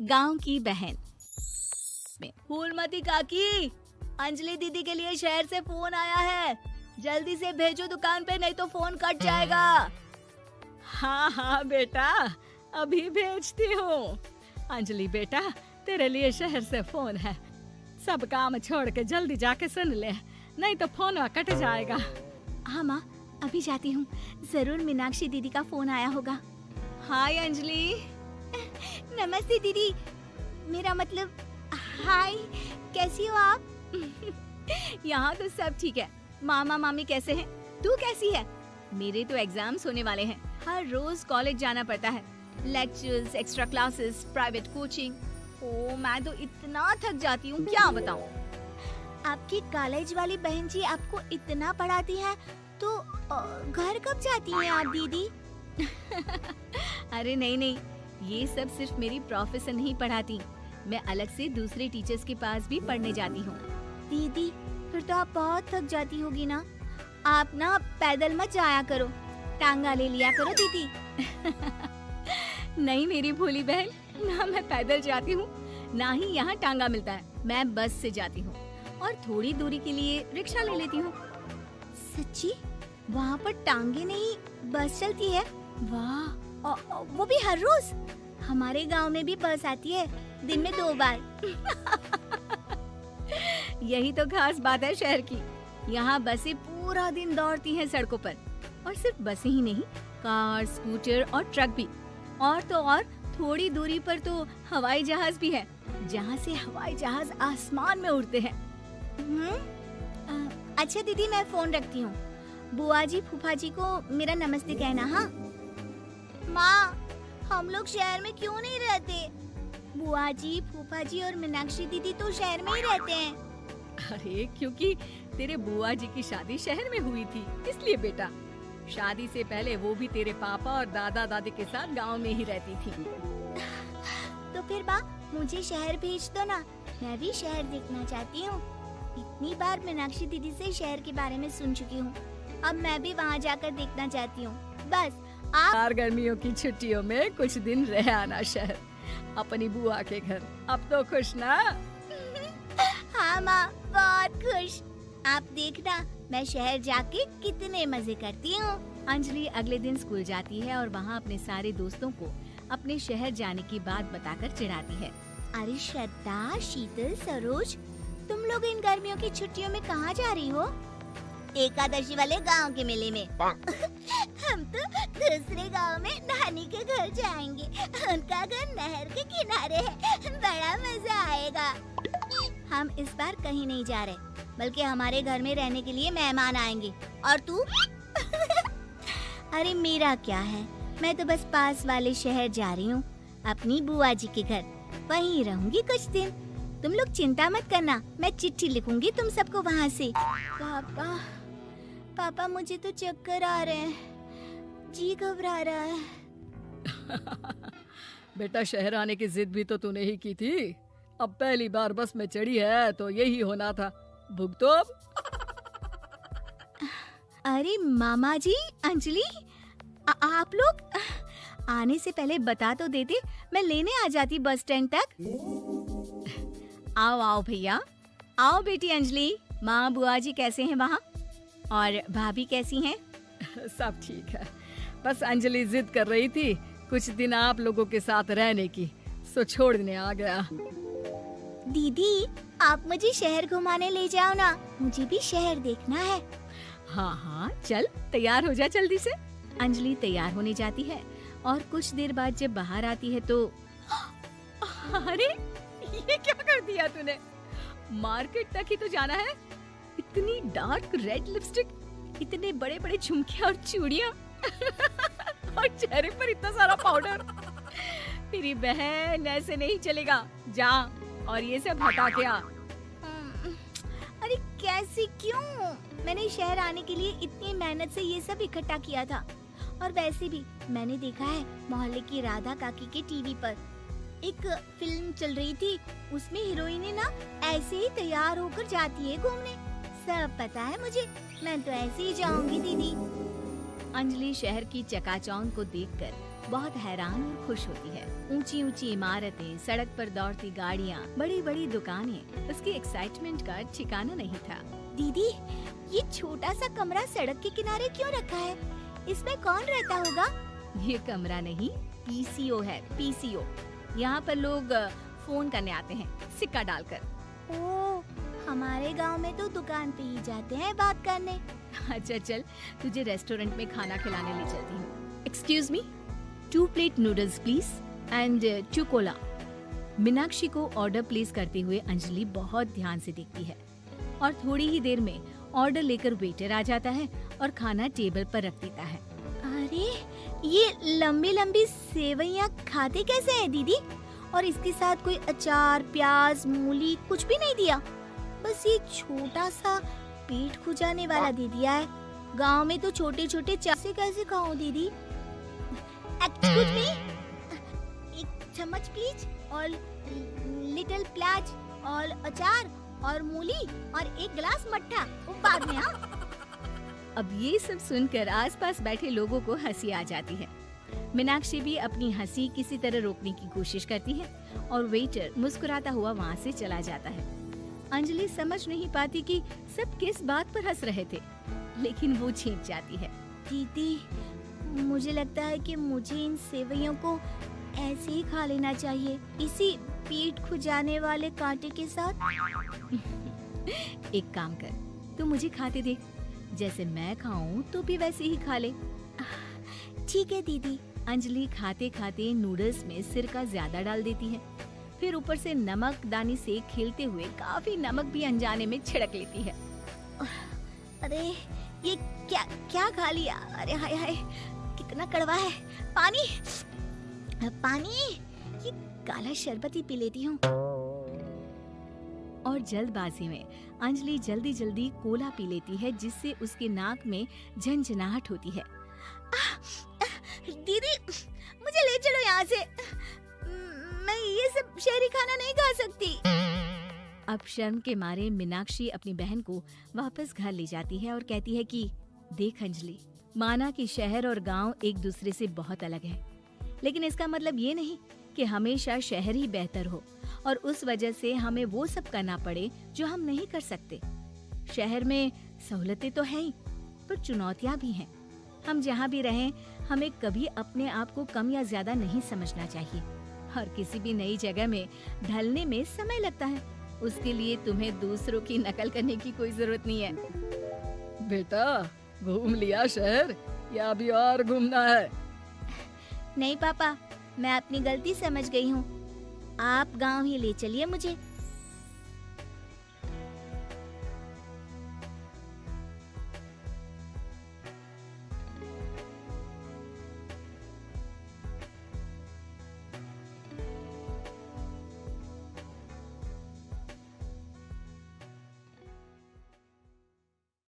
गांव की बहन में। फूलमती काकी, अंजलि दीदी के लिए शहर से फोन आया है, जल्दी से भेजो दुकान पे, नहीं तो फोन कट जाएगा। हाँ हाँ बेटा, अभी भेजती हूँ। अंजलि बेटा, तेरे लिए शहर से फोन है, सब काम छोड़ के जल्दी जाके सुन ले, नहीं तो फोन कट जाएगा। हाँ माँ, अभी जाती हूँ, जरूर मीनाक्षी दीदी का फोन आया होगा। हाय अंजलि। नमस्ते दीदी, मेरा मतलब हाय, कैसी हो आप? यहाँ तो सब ठीक है। मामा मामी कैसे हैं? तू कैसी है? मेरे तो एग्जाम्स होने वाले हैं, हर रोज कॉलेज जाना पड़ता है, lectures, extra classes, private coaching. ओ मैं तो इतना थक जाती हूँ, क्या बताऊँ। आपकी कॉलेज वाली बहन जी आपको इतना पढ़ाती है, तो घर कब जाती हैं आप दीदी? अरे नहीं नहीं, ये सब सिर्फ मेरी प्रोफेसर नहीं पढ़ाती, मैं अलग से दूसरे टीचर्स के पास भी पढ़ने जाती हूँ। दीदी फिर तो आप बहुत थक जाती होगी ना, आप ना पैदल मत जाया करो, टांगा ले लिया करो दीदी। नहीं मेरी भोली बहन, ना मैं पैदल जाती हूँ, ना ही यहाँ टांगा मिलता है, मैं बस से जाती हूँ और थोड़ी दूरी के लिए रिक्शा ले लेती हूँ। सच्ची? वहाँ पर टांगे नहीं, बस चलती है? वाह, वो भी हर रोज? हमारे गांव में भी बस आती है, दिन में 2 बार। यही तो खास बात है शहर की, यहाँ बसें पूरा दिन दौड़ती हैं सड़कों पर, और सिर्फ बसें ही नहीं, कार, स्कूटर और ट्रक भी, और तो और थोड़ी दूरी पर तो हवाई जहाज भी है, जहाँ से हवाई जहाज आसमान में उड़ते हैं। अच्छा दीदी, मैं फोन रखती हूँ, बुआ जी फूफा जी को मेरा नमस्ते कहना। हाँ माँ, हम लोग शहर में क्यों नहीं रहते? बुआ जी, फूफा जी और मीनाक्षी दीदी तो शहर में ही रहते हैं। अरे क्योंकि तेरे बुआ जी की शादी शहर में हुई थी, इसलिए बेटा। शादी से पहले वो भी तेरे पापा और दादा दादी के साथ गांव में ही रहती थी। तो फिर बा, मुझे शहर भेज दो ना, मैं भी शहर देखना चाहती हूँ। इतनी बार मीनाक्षी दीदी से शहर के बारे में सुन चुकी हूँ, अब मैं भी वहाँ जाकर देखना चाहती हूँ। बस आप गर्मियों की छुट्टियों में कुछ दिन रह आना शहर, अपनी बुआ के घर। अब तो खुश ना? हाँ माँ, बहुत खुश। आप देखना मैं शहर जाके कितने मजे करती हूँ। अंजलि अगले दिन स्कूल जाती है और वहाँ अपने सारे दोस्तों को अपने शहर जाने की बात बताकर चिढ़ाती है। अरे श्रद्धा, शीतल, सरोज, तुम लोग इन गर्मियों की छुट्टियों में कहाँ जा रही हो? एकादशी वाले गांव के मेले में। हम तो दूसरे गांव में नानी के घर जाएंगे, उनका घर नहर के किनारे है, बड़ा मजा आएगा। हम इस बार कहीं नहीं जा रहे, बल्कि हमारे घर में रहने के लिए मेहमान आएंगे। और तू? अरे मेरा क्या है, मैं तो बस पास वाले शहर जा रही हूँ, अपनी बुआ जी के घर, वहीं रहूंगी कुछ दिन। तुम लोग चिंता मत करना, मैं चिट्ठी लिखूंगी तुम सबको वहाँ से। पापा मुझे तो चक्कर आ रहे हैं, जी घबरा रहा है। बेटा शहर आने की जिद भी तो तूने ही की थी, अब पहली बार बस में चढ़ी है तो यही होना था, भुगतो अब। अरे मामा जी, अंजलि, आप लोग आने से पहले बता तो देते, मैं लेने आ जाती बस स्टैंड तक। आओ आओ भैया, आओ बेटी अंजलि। माँ बुआ जी कैसे हैं वहाँ, और भाभी कैसी हैं? सब ठीक है, बस अंजलि जिद कर रही थी कुछ दिन आप लोगों के साथ रहने की, सो छोड़ने आ गया। दीदी आप मुझे शहर घुमाने ले जाओ ना, मुझे भी शहर देखना है। हाँ हाँ चल, तैयार हो जा जल्दी से। अंजलि तैयार होने जाती है और कुछ देर बाद जब बाहर आती है तो अरे ये क्या कर दिया तूने, मार्केट तक ही तो जाना है। इतनी डार्क रेड लिपस्टिक, इतने बड़े बड़े झुमके और चूड़ियाँ और चेहरे पर इतना सारा पाउडर। मेरी बहन ऐसे नहीं चलेगा, जा और ये सब हटा के आ। अरे कैसे, क्यों? मैंने शहर आने के लिए इतनी मेहनत से ये सब इकट्ठा किया था, और वैसे भी मैंने देखा है मोहल्ले की राधा काकी के टीवी पर एक फिल्म चल रही थी, उसमें हीरोइने ना ऐसे ही तैयार होकर जाती है घूमने। सब पता है मुझे, मैं तो ऐसे ही जाऊंगी दीदी। अंजलि शहर की चकाचौंध को देखकर बहुत हैरान और खुश होती है। ऊंची ऊंची इमारतें, सड़क पर दौड़ती गाड़ियाँ, बड़ी बड़ी दुकानें, उसकी एक्साइटमेंट का ठिकाना नहीं था। दीदी, ये छोटा सा कमरा सड़क के किनारे क्यों रखा है? इसमें कौन रहता होगा? ये कमरा नहीं, पीसीओ है, पीसीओ। यहाँ पर लोग फोन करने आते हैं सिक्का डालकर। ओह, हमारे गांव में तो दुकान पे ही जाते हैं बात करने। अच्छा चल, तुझे रेस्टोरेंट में खाना खिलाने ले चलती हूँ। Excuse me, 2 plate noodles please and 2 Cola. Meenakshi को ऑर्डर प्लेस करते हुए अंजलि बहुत ध्यान से देखती है और थोड़ी ही देर में ऑर्डर लेकर वेटर आ जाता है और खाना टेबल पर रख देता है। अरे, ये लंबी लंबी सेवइयाँ खाते कैसे हैं दीदी? और इसके साथ कोई अचार, प्याज, मूली कुछ भी नहीं दिया, बस ये छोटा सा पेट खुजाने वाला दे दिया है। गांव में तो छोटे छोटे चासे कैसे खाऊं दीदी? एक्सक्यूज मी, एक चम्मच प्लीज, और लिटिल प्याज और अचार और मूली और एक गिलास मट्ठा, वो बाद में। हाँ, अब ये सब सुनकर आसपास बैठे लोगों को हंसी आ जाती है। मीनाक्षी भी अपनी हंसी किसी तरह रोकने की कोशिश करती है और वेटर मुस्कुराता हुआ वहाँ से चला जाता है। अंजलि समझ नहीं पाती कि सब किस बात पर हंस रहे थे, लेकिन वो छिप जाती है। दीदी, मुझे लगता है कि मुझे इन सेवइयों को ऐसे ही खा लेना चाहिए, इसी पेट खुजाने वाले कांटे के साथ। एक काम कर, तू मुझे खाते देख, जैसे मैं खाऊं तो भी वैसे ही खा ले। ठीक है दीदी। अंजलि खाते खाते नूडल्स में सिरका ज्यादा डाल देती है, फिर ऊपर से नमक दानी से खेलते हुए काफी नमक भी अनजाने में छिड़क लेती है। अरे, ये क्या क्या खा लिया? अरे हाय हाय, कितना कड़वा है। पानी, पानी, ये काला शरबत ही पी लेती हूँ। और जल्दबाजी में अंजलि जल्दी जल्दी कोला पी लेती है, जिससे उसके नाक में झंझनाहट होती है। दीदी, मुझे ले चलो यहाँ से। मैं ये सब शहरी खाना नहीं खा सकती। अब शर्म के मारे मीनाक्षी अपनी बहन को वापस घर ले जाती है और कहती है कि देख अंजलि, माना कि शहर और गांव एक दूसरे से बहुत अलग है, लेकिन इसका मतलब ये नहीं कि हमेशा शहर ही बेहतर हो और उस वजह से हमें वो सब करना पड़े जो हम नहीं कर सकते। शहर में सहूलतें तो हैं ही, पर चुनौतियां भी हैं। हम जहाँ भी रहें, हमें कभी अपने आप को कम या ज्यादा नहीं समझना चाहिए। और किसी भी नई जगह में ढलने में समय लगता है, उसके लिए तुम्हें दूसरों की नकल करने की कोई जरूरत नहीं है। बेटा, घूम लिया शहर या अभी और घूमना है? नहीं पापा, मैं अपनी गलती समझ गई हूँ। आप गांव ही ले चलिए मुझे।